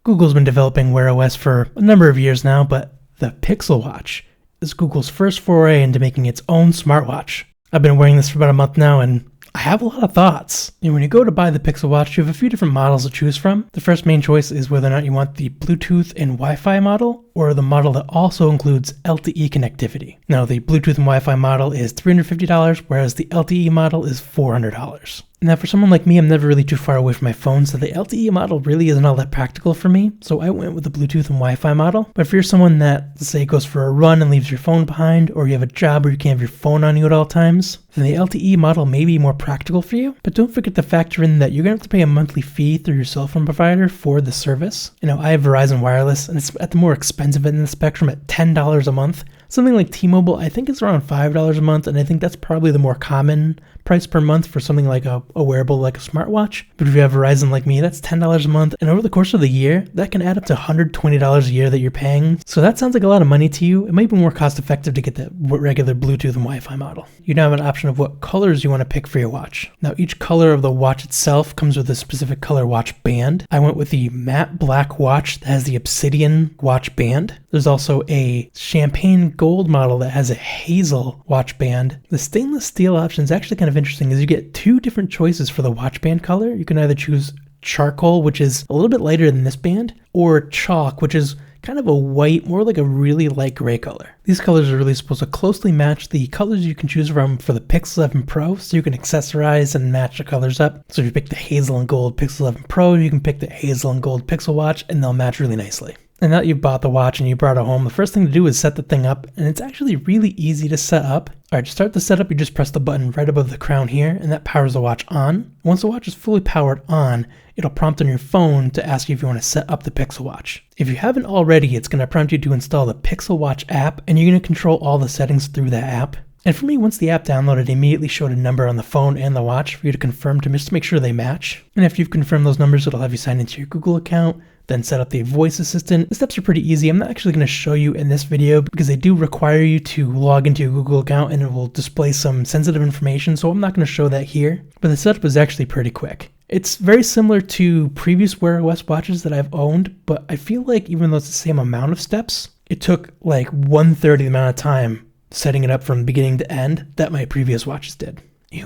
Google's been developing Wear OS for a number of years now, but the Pixel Watch is Google's first foray into making its own smartwatch. I've been wearing this for about a month now, and I have a lot of thoughts. When you go to buy the Pixel Watch, you have a few different models to choose from. The first main choice is whether or not you want the Bluetooth and Wi-Fi model, or the model that also includes LTE connectivity. Now, the Bluetooth and Wi-Fi model is $350, whereas the LTE model is $400. Now, for someone like me, I'm never really too far away from my phone, so the LTE model really isn't all that practical for me, so I went with the Bluetooth and Wi-Fi model. But if you're someone that, let's say, goes for a run and leaves your phone behind, or you have a job where you can't have your phone on you at all times, then the LTE model may be more practical for you. But don't forget to factor in that you're going to have to pay a monthly fee through your cell phone provider for the service. I have Verizon Wireless, and it's at the more expensive end of the spectrum at $10 a month. Something like T-Mobile, I think it's around $5 a month, and I think that's probably the more common price per month for something like a wearable like a smartwatch. But if you have Verizon like me, that's $10 a month, and over the course of the year, that can add up to $120 a year that you're paying. So that sounds like a lot of money to you. It might be more cost effective to get the regular Bluetooth and Wi-Fi model. You now have an option of what colors you want to pick for your watch. Now, each color of the watch itself comes with a specific color watch band. I went with the matte black watch that has the obsidian watch band. There's also a champagne gold model that has a hazel watch band. The stainless steel option is actually kind of interesting, as you get two different choices for the watch band color. You can either choose charcoal, which is a little bit lighter than this band, or chalk, which is kind of a white, more like a really light gray color. These colors are really supposed to closely match the colors you can choose from for the Pixel 11 Pro, so you can accessorize and match the colors up. So if you pick the hazel and gold Pixel 11 Pro, you can pick the hazel and gold Pixel Watch, and they'll match really nicely. And now that you've bought the watch and you brought it home, the first thing to do is set the thing up, and it's actually really easy to set up. Alright, to start the setup, you just press the button right above the crown here, and that powers the watch on. Once the watch is fully powered on, it'll prompt on your phone to ask you if you want to set up the Pixel Watch. If you haven't already, it's going to prompt you to install the Pixel Watch app, and you're going to control all the settings through that app. And for me, once the app downloaded, it immediately showed a number on the phone and the watch for you to confirm just to make sure they match. And after you've confirmed those numbers, it'll have you sign into your Google account, then set up the voice assistant. The steps are pretty easy. I'm not actually going to show you in this video because they do require you to log into your Google account, and it will display some sensitive information, so I'm not going to show that here. But the setup is actually pretty quick. It's very similar to previous Wear OS watches that I've owned, but I feel like even though it's the same amount of steps, it took like 1/3 the amount of time setting it up from beginning to end that my previous watches did.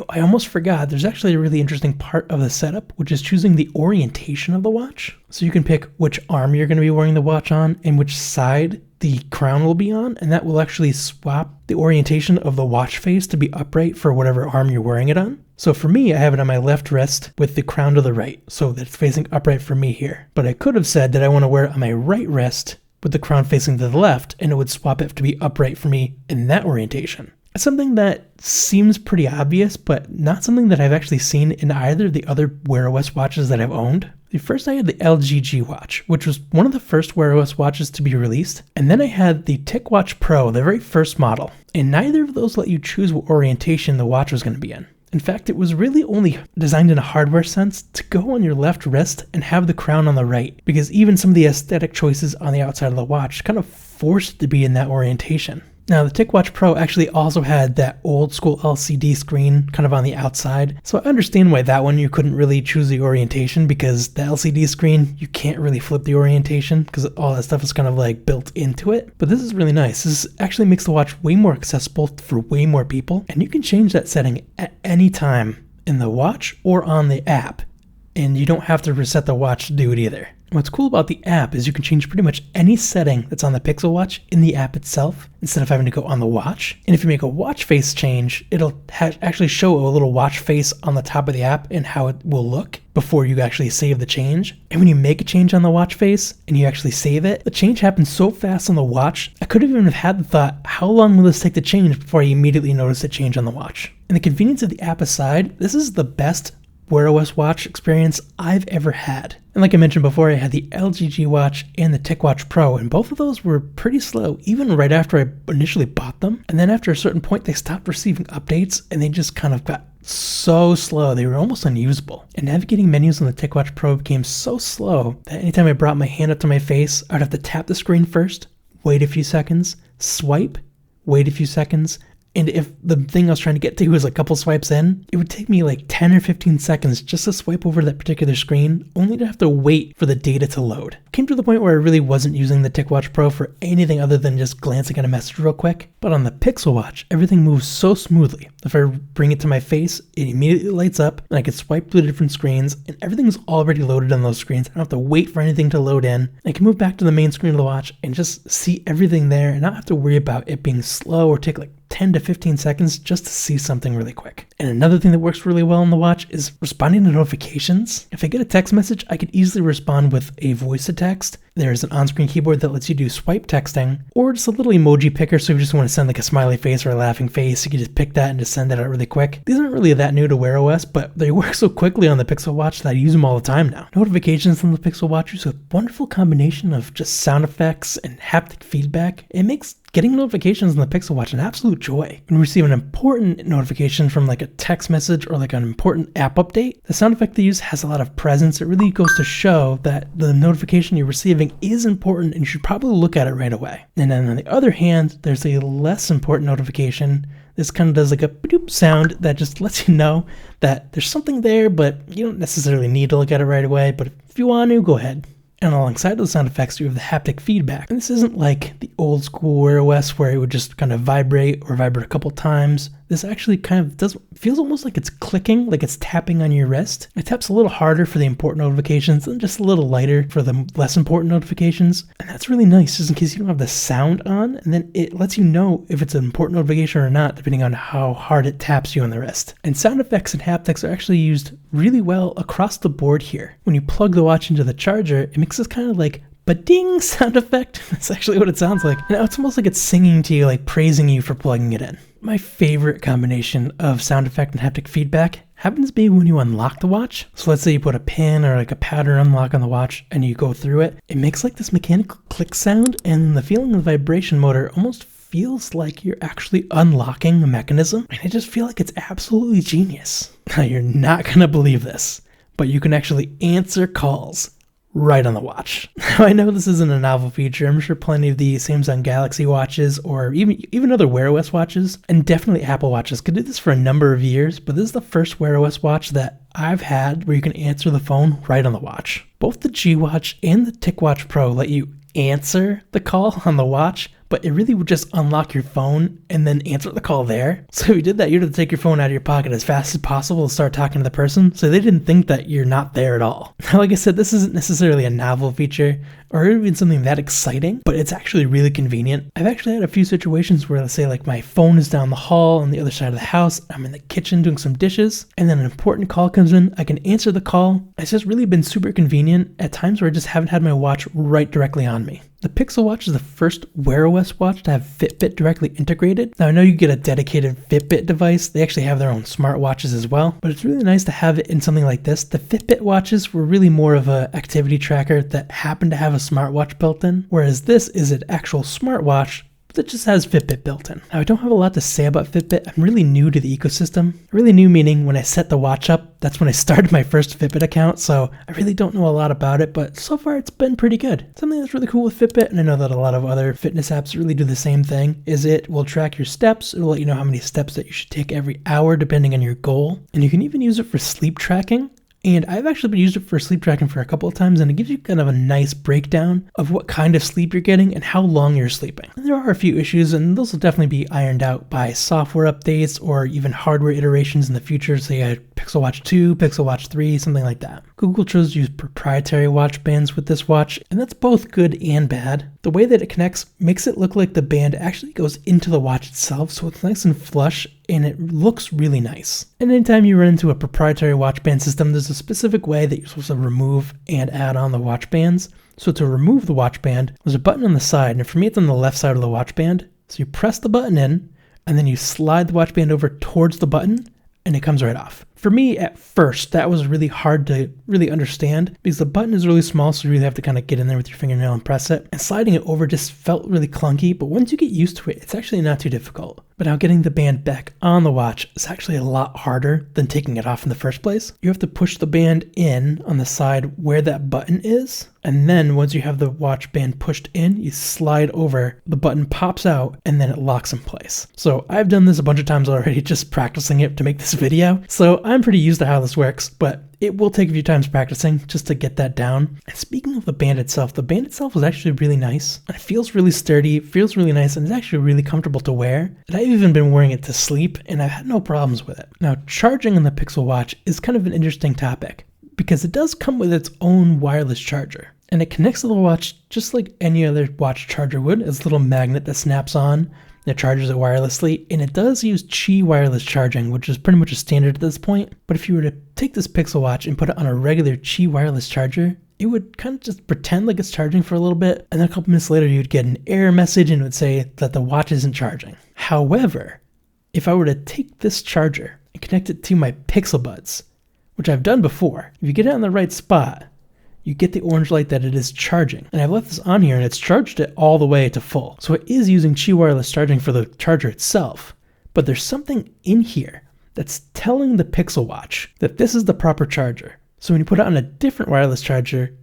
I almost forgot, there's actually a really interesting part of the setup, which is choosing the orientation of the watch. So you can pick which arm you're going to be wearing the watch on and which side the crown will be on, and that will actually swap the orientation of the watch face to be upright for whatever arm you're wearing it on. So for me, I have it on my left wrist with the crown to the right, so that it's facing upright for me here. But I could have said that I want to wear it on my right wrist with the crown facing to the left, and it would swap it to be upright for me in that orientation. It's something that seems pretty obvious, but not something that I've actually seen in either of the other Wear OS watches that I've owned. First, I had the LG G Watch, which was one of the first Wear OS watches to be released. And then I had the TicWatch Pro, the very first model. And neither of those let you choose what orientation the watch was going to be in. In fact, it was really only designed in a hardware sense to go on your left wrist and have the crown on the right, because even some of the aesthetic choices on the outside of the watch kind of forced it to be in that orientation. Now, the TicWatch Pro actually also had that old school LCD screen kind of on the outside, so I understand why that one you couldn't really choose the orientation, because the LCD screen, you can't really flip the orientation because all that stuff is kind of like built into it. But this is really nice. This actually makes the watch way more accessible for way more people, and you can change that setting at any time in the watch or on the app, and you don't have to reset the watch to do it either. What's cool about the app is you can change pretty much any setting that's on the Pixel Watch in the app itself instead of having to go on the watch. And if you make a watch face change, it'll actually show a little watch face on the top of the app and how it will look before you actually save the change. And when you make a change on the watch face and you actually save it, the change happens so fast on the watch, I could have even had the thought, how long will this take to change before I immediately notice a change on the watch? And the convenience of the app aside, this is the best Wear OS watch experience I've ever had. And like I mentioned before, I had the LG G Watch and the TicWatch Pro, and both of those were pretty slow, even right after I initially bought them. And then after a certain point, they stopped receiving updates, and they just kind of got so slow, they were almost unusable. And navigating menus on the TicWatch Pro became so slow that anytime I brought my hand up to my face, I'd have to tap the screen first, wait a few seconds, swipe, wait a few seconds, And if the thing I was trying to get to was a couple swipes in, it would take me like 10 or 15 seconds just to swipe over that particular screen, only to have to wait for the data to load. It came to the point where I really wasn't using the TicWatch Pro for anything other than just glancing at a message real quick. But on the Pixel Watch, everything moves so smoothly. If I bring it to my face, it immediately lights up and I can swipe through the different screens and everything's already loaded on those screens. I don't have to wait for anything to load in. I can move back to the main screen of the watch and just see everything there and not have to worry about it being slow or take like 10 to 15 seconds just to see something really quick. And another thing that works really well on the watch is responding to notifications. If I get a text message, I can easily respond with a voice to text. There's an on-screen keyboard that lets you do swipe texting, or just a little emoji picker, so if you just want to send like a smiley face or a laughing face, you can just pick that and just send that out really quick. These aren't really that new to Wear OS, but they work so quickly on the Pixel Watch that I use them all the time now. Notifications on the Pixel Watch use a wonderful combination of just sound effects and haptic feedback. It makes getting notifications on the Pixel Watch an absolute joy. When you receive an important notification from like a text message or like an important app update, the sound effect they use has a lot of presence. It really goes to show that the notification you're receiving is important and you should probably look at it right away. And then on the other hand, there's a less important notification. This kind of does like a boop sound that just lets you know that there's something there, but you don't necessarily need to look at it right away. But if you want to, go ahead. And alongside those sound effects, you have the haptic feedback. And this isn't like the old school Wear OS where it would just kind of vibrate or vibrate a couple times. This actually kind of feels almost like it's clicking, like it's tapping on your wrist. It taps a little harder for the important notifications and just a little lighter for the less important notifications. And that's really nice, just in case you don't have the sound on. And then it lets you know if it's an important notification or not, depending on how hard it taps you on the wrist. And sound effects and haptics are actually used really well across the board here. When you plug the watch into the charger, it makes this kind of like ba-ding sound effect. That's actually what it sounds like. And it's almost like it's singing to you, like praising you for plugging it in. My favorite combination of sound effect and haptic feedback happens to be when you unlock the watch. So let's say you put a pin or like a pattern unlock on the watch and you go through it. It makes like this mechanical click sound, and the feeling of the vibration motor almost feels like you're actually unlocking a mechanism. And I just feel like it's absolutely genius. Now you're not gonna believe this, but you can actually answer calls right on the watch. Now, I know this isn't a novel feature. I'm sure plenty of the Samsung Galaxy watches or even other Wear OS watches, and definitely Apple watches, could do this for a number of years, but this is the first Wear OS watch that I've had where you can answer the phone right on the watch. Both the G Watch and the TicWatch Pro let you answer the call on the watch, but it really would just unlock your phone and then answer the call there. So if you did that, you'd have to take your phone out of your pocket as fast as possible to start talking to the person, so they didn't think that you're not there at all. Now, like I said, this isn't necessarily a novel feature or even something that exciting, but it's actually really convenient. I've actually had a few situations where, let's say like my phone is down the hall on the other side of the house, I'm in the kitchen doing some dishes, and then an important call comes in, I can answer the call. It's just really been super convenient at times where I just haven't had my watch right directly on me. The Pixel Watch is the first Wear OS watch to have Fitbit directly integrated. Now, I know you get a dedicated Fitbit device. They actually have their own smartwatches as well, but it's really nice to have it in something like this. The Fitbit watches were really more of an activity tracker that happened to have a smartwatch built in, whereas this is an actual smartwatch that just has Fitbit built in. Now, I don't have a lot to say about Fitbit. I'm really new to the ecosystem. Really new meaning when I set the watch up, that's when I started my first Fitbit account, so I really don't know a lot about it, but so far it's been pretty good. Something that's really cool with Fitbit, and I know that a lot of other fitness apps really do the same thing, is it will track your steps. It will let you know how many steps that you should take every hour depending on your goal, and you can even use it for sleep tracking. And I've actually been used it for sleep tracking for a couple of times, and it gives you kind of a nice breakdown of what kind of sleep you're getting and how long you're sleeping. And there are a few issues, and those will definitely be ironed out by software updates or even hardware iterations in the future, say a Pixel Watch 2, Pixel Watch 3, something like that. Google chose to use proprietary watch bands with this watch, and that's both good and bad. The way that it connects makes it look like the band actually goes into the watch itself, so it's nice and flush, and it looks really nice. And anytime you run into a proprietary watch band system, there's a specific way that you're supposed to remove and add on the watch bands. So to remove the watch band, there's a button on the side, and for me it's on the left side of the watch band. So you press the button in, and then you slide the watch band over towards the button, and it comes right off. For me, at first, that was really hard to really understand because the button is really small, so you really have to kind of get in there with your fingernail and press it. And sliding it over just felt really clunky, but once you get used to it, it's actually not too difficult. But now getting the band back on the watch is actually a lot harder than taking it off in the first place. You have to push the band in on the side where that button is, and then once you have the watch band pushed in, you slide over, the button pops out, and then it locks in place. So I've done this a bunch of times already, just practicing it to make this video. So I'm pretty used to how this works, but it will take a few times practicing just to get that down. And speaking of the band itself was actually really nice. It feels really sturdy, it feels really nice, and it's actually really comfortable to wear. And I've even been wearing it to sleep, and I've had no problems with it. Now, charging on the Pixel Watch is kind of an interesting topic because it does come with its own wireless charger. And it connects to the watch just like any other watch charger would. It's a little magnet that snaps on. It charges it wirelessly, and it does use Qi wireless charging, which is pretty much a standard at this point. But if you were to take this Pixel Watch and put it on a regular Qi wireless charger, it would kind of just pretend like it's charging for a little bit, and then a couple minutes later you'd get an error message and it would say that the watch isn't charging. However, if I were to take this charger and connect it to my Pixel Buds, which I've done before, if you get it on the right spot, you get the orange light that it is charging. And I've left this on here and it's charged it all the way to full. So it is using Qi wireless charging for the charger itself, but there's something in here that's telling the Pixel Watch that this is the proper charger. So when you put it on a different wireless charger,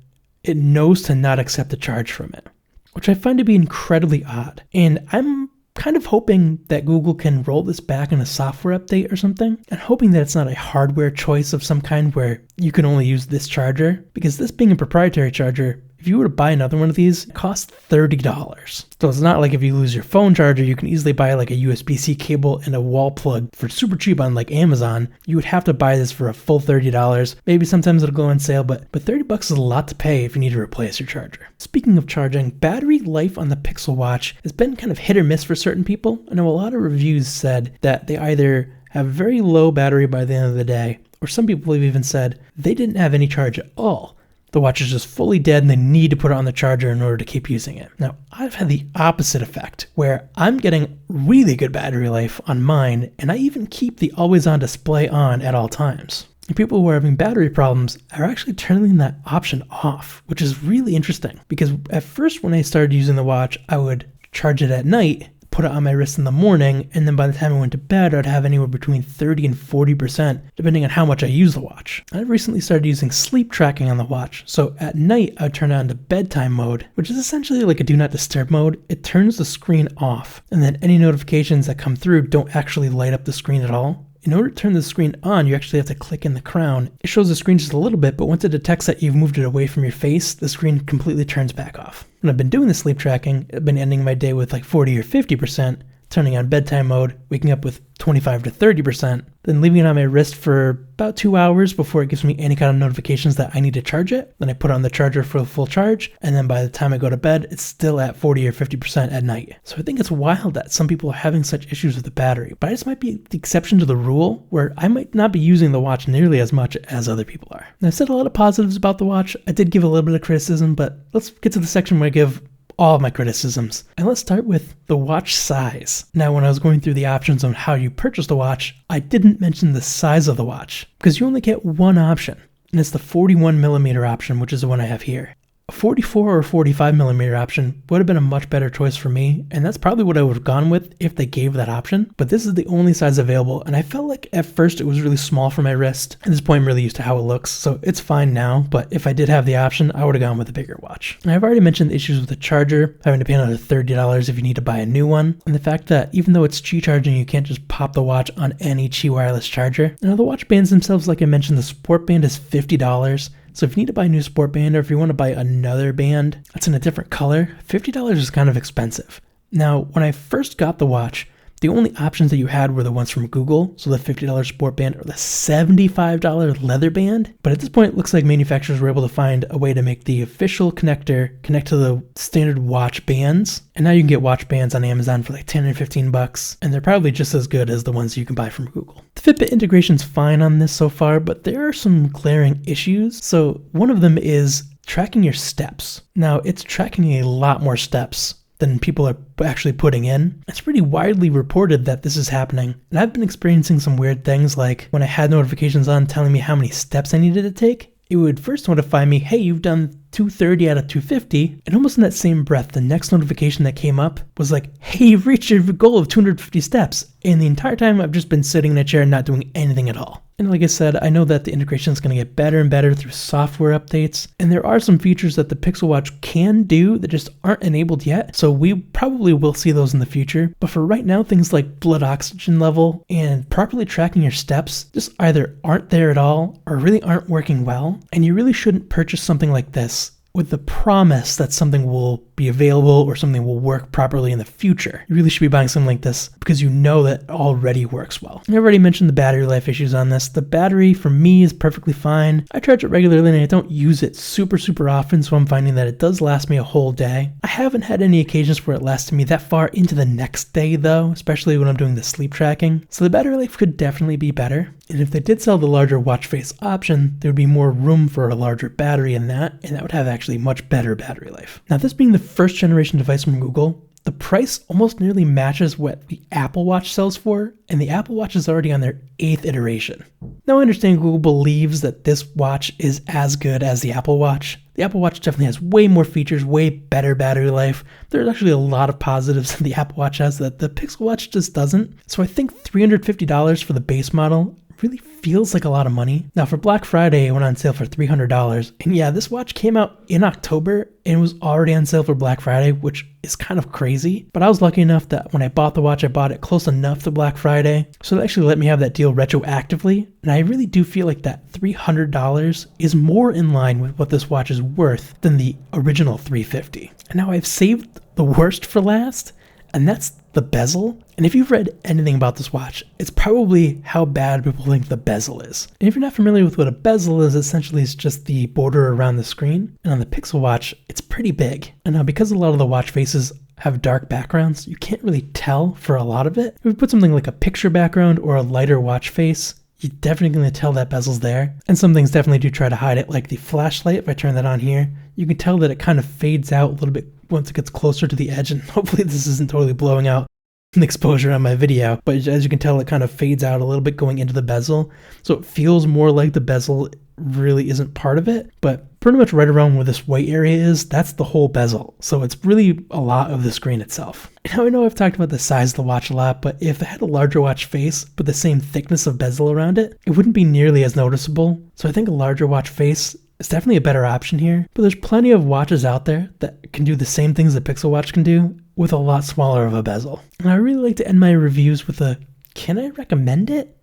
it knows to not accept a charge from it, which I find to be incredibly odd. And I'm kind of hoping that Google can roll this back in a software update or something, and hoping that it's not a hardware choice of some kind where you can only use this charger, because this being a proprietary charger, if you were to buy another one of these, it costs $30. So it's not like if you lose your phone charger, you can easily buy like a USB-C cable and a wall plug for super cheap on like Amazon. You would have to buy this for a full $30. Maybe sometimes it'll go on sale, but $30 is a lot to pay if you need to replace your charger. Speaking of charging, battery life on the Pixel Watch has been kind of hit or miss for certain people. I know a lot of reviews said that they either have very low battery by the end of the day, or some people have even said they didn't have any charge at all. The watch is just fully dead and they need to put it on the charger in order to keep using it. Now, I've had the opposite effect where I'm getting really good battery life on mine, and I even keep the always on display on at all times. And people who are having battery problems are actually turning that option off, which is really interesting because at first when I started using the watch, I would charge it at night, put it on my wrist in the morning, and then by the time I went to bed, I'd have anywhere between 30 and 40%, depending on how much I use the watch. I've recently started using sleep tracking on the watch, so at night, I would turn it on to bedtime mode, which is essentially like a do not disturb mode. It turns the screen off, and then any notifications that come through don't actually light up the screen at all. In order to turn the screen on, you actually have to click in the crown. It shows the screen just a little bit, but once it detects that you've moved it away from your face, the screen completely turns back off. When I've been doing the sleep tracking, I've been ending my day with like 40 or 50%, turning on bedtime mode, waking up with 25 to 30%, then leaving it on my wrist for about 2 hours before it gives me any kind of notifications that I need to charge it. Then I put on the charger for a full charge, and then by the time I go to bed, it's still at 40 or 50% at night. So I think it's wild that some people are having such issues with the battery, but I just might be the exception to the rule where I might not be using the watch nearly as much as other people are. And I've said a lot of positives about the watch. I did give a little bit of criticism, but let's get to the section where I give all of my criticisms. And let's start with the watch size. Now, when I was going through the options on how you purchase the watch, I didn't mention the size of the watch because you only get one option, and it's the 41mm option, which is the one I have here. A 44 or 45mm option would have been a much better choice for me, and that's probably what I would have gone with if they gave that option, but this is the only size available, and I felt like at first it was really small for my wrist. At this point I'm really used to how it looks, so it's fine now, but if I did have the option, I would have gone with a bigger watch. And I've already mentioned the issues with the charger, having to pay another $30 if you need to buy a new one, and the fact that even though it's Qi charging, you can't just pop the watch on any Qi wireless charger. Now the watch bands themselves, like I mentioned, the sport band is $50. So if you need to buy a new sport band, or if you want to buy another band that's in a different color, $50 is kind of expensive. Now, when I first got the watch, the only options that you had were the ones from Google, so the $50 sport band or the $75 leather band. But at this point, it looks like manufacturers were able to find a way to make the official connector connect to the standard watch bands. And now you can get watch bands on Amazon for like 10 or 15 bucks, and they're probably just as good as the ones you can buy from Google. The Fitbit integration's fine on this so far, but there are some glaring issues. So one of them is tracking your steps. Now, it's tracking a lot more steps than people are actually putting in. It's pretty widely reported that this is happening. And I've been experiencing some weird things, like when I had notifications on telling me how many steps I needed to take, it would first notify me, hey, you've done 230 out of 250, and almost in that same breath, the next notification that came up was like, hey, you've reached your goal of 250 steps. And the entire time I've just been sitting in a chair and not doing anything at all. And like I said, I know that the integration is going to get better and better through software updates, and there are some features that the Pixel Watch can do that just aren't enabled yet, so we probably will see those in the future. But for right now, things like blood oxygen level and properly tracking your steps just either aren't there at all or really aren't working well, and you really shouldn't purchase something like this with the promise that something will be available or something will work properly in the future. You really should be buying something like this because you know that it already works well. I already mentioned the battery life issues on this. The battery for me is perfectly fine. I charge it regularly and I don't use it super often, so I'm finding that it does last me a whole day. I haven't had any occasions where it lasted me that far into the next day though, especially when I'm doing the sleep tracking. So the battery life could definitely be better. And if they did sell the larger watch face option, there would be more room for a larger battery in that, and that would have actually much better battery life. Now, this being the first generation device from Google, the price almost nearly matches what the Apple Watch sells for, and the Apple Watch is already on their 8th iteration. Now, I understand Google believes that this watch is as good as the Apple Watch. The Apple Watch definitely has way more features, way better battery life. There's actually a lot of positives that the Apple Watch has that the Pixel Watch just doesn't. So I think $350 for the base model really feels like a lot of money. Now for Black Friday, it went on sale for $300. And yeah, this watch came out in October and was already on sale for Black Friday, which is kind of crazy. But I was lucky enough that when I bought the watch, I bought it close enough to Black Friday. So they actually let me have that deal retroactively. And I really do feel like that $300 is more in line with what this watch is worth than the original $350. And now I've saved the worst for last, and that's the bezel. And if you've read anything about this watch, it's probably how bad people think the bezel is. And if you're not familiar with what a bezel is, essentially it's just the border around the screen. And on the Pixel Watch, it's pretty big. And now because a lot of the watch faces have dark backgrounds, you can't really tell for a lot of it. If we put something like a picture background or a lighter watch face, you're definitely going to tell that bezel's there. And some things definitely do try to hide it, like the flashlight. If I turn that on here, you can tell that it kind of fades out a little bit once it gets closer to the edge, and hopefully this isn't totally blowing out the exposure on my video, but as you can tell, it kind of fades out a little bit going into the bezel, so it feels more like the bezel really isn't part of it, but pretty much right around where this white area is, that's the whole bezel, so it's really a lot of the screen itself. Now I know I've talked about the size of the watch a lot, but if it had a larger watch face but the same thickness of bezel around it, it wouldn't be nearly as noticeable, so I think a larger watch face is definitely a better option here, but there's plenty of watches out there that can do the same things the Pixel Watch can do with a lot smaller of a bezel. And I really like to end my reviews with a, can I recommend it?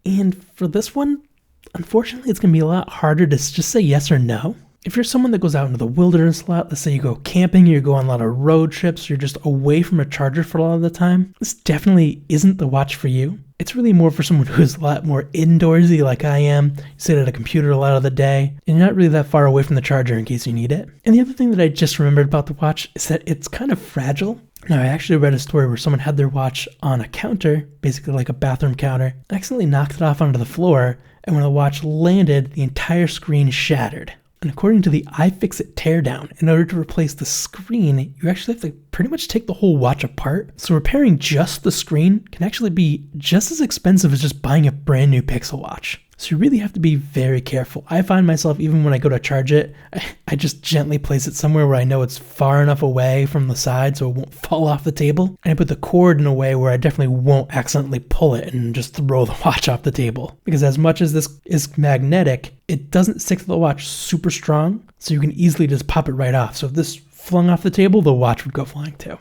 And for this one, unfortunately, it's going to be a lot harder to just say yes or no. If you're someone that goes out into the wilderness a lot, let's say you go camping, you go on a lot of road trips, you're just away from a charger for a lot of the time, this definitely isn't the watch for you. It's really more for someone who's a lot more indoorsy like I am. You sit at a computer a lot of the day, and you're not really that far away from the charger in case you need it. And the other thing that I just remembered about the watch is that it's kind of fragile. Now, I actually read a story where someone had their watch on a counter, basically like a bathroom counter, accidentally knocked it off onto the floor, and when the watch landed, the entire screen shattered. And according to the iFixit teardown, in order to replace the screen, you actually have to pretty much take the whole watch apart. So repairing just the screen can actually be just as expensive as just buying a brand new Pixel Watch. So you really have to be very careful. I find myself, even when I go to charge it, I just gently place it somewhere where I know it's far enough away from the side so it won't fall off the table. And I put the cord in a way where I definitely won't accidentally pull it and just throw the watch off the table. Because as much as this is magnetic, it doesn't stick to the watch super strong, so you can easily just pop it right off. So if this flung off the table, the watch would go flying too.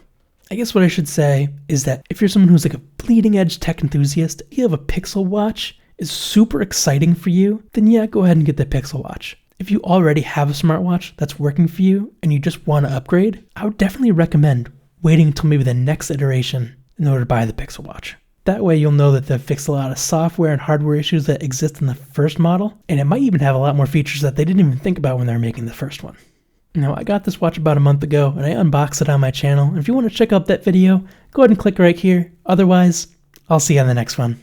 I guess what I should say is that if you're someone who's like a bleeding edge tech enthusiast, you have a Pixel Watch is super exciting for you, then yeah, go ahead and get the Pixel Watch. If you already have a smartwatch that's working for you and you just want to upgrade, I would definitely recommend waiting until maybe the next iteration in order to buy the Pixel Watch. That way you'll know that they've fixed a lot of software and hardware issues that exist in the first model, and it might even have a lot more features that they didn't even think about when they were making the first one. Now, I got this watch about a month ago and I unboxed it on my channel, and if you want to check out that video, go ahead and click right here. Otherwise, I'll see you on the next one.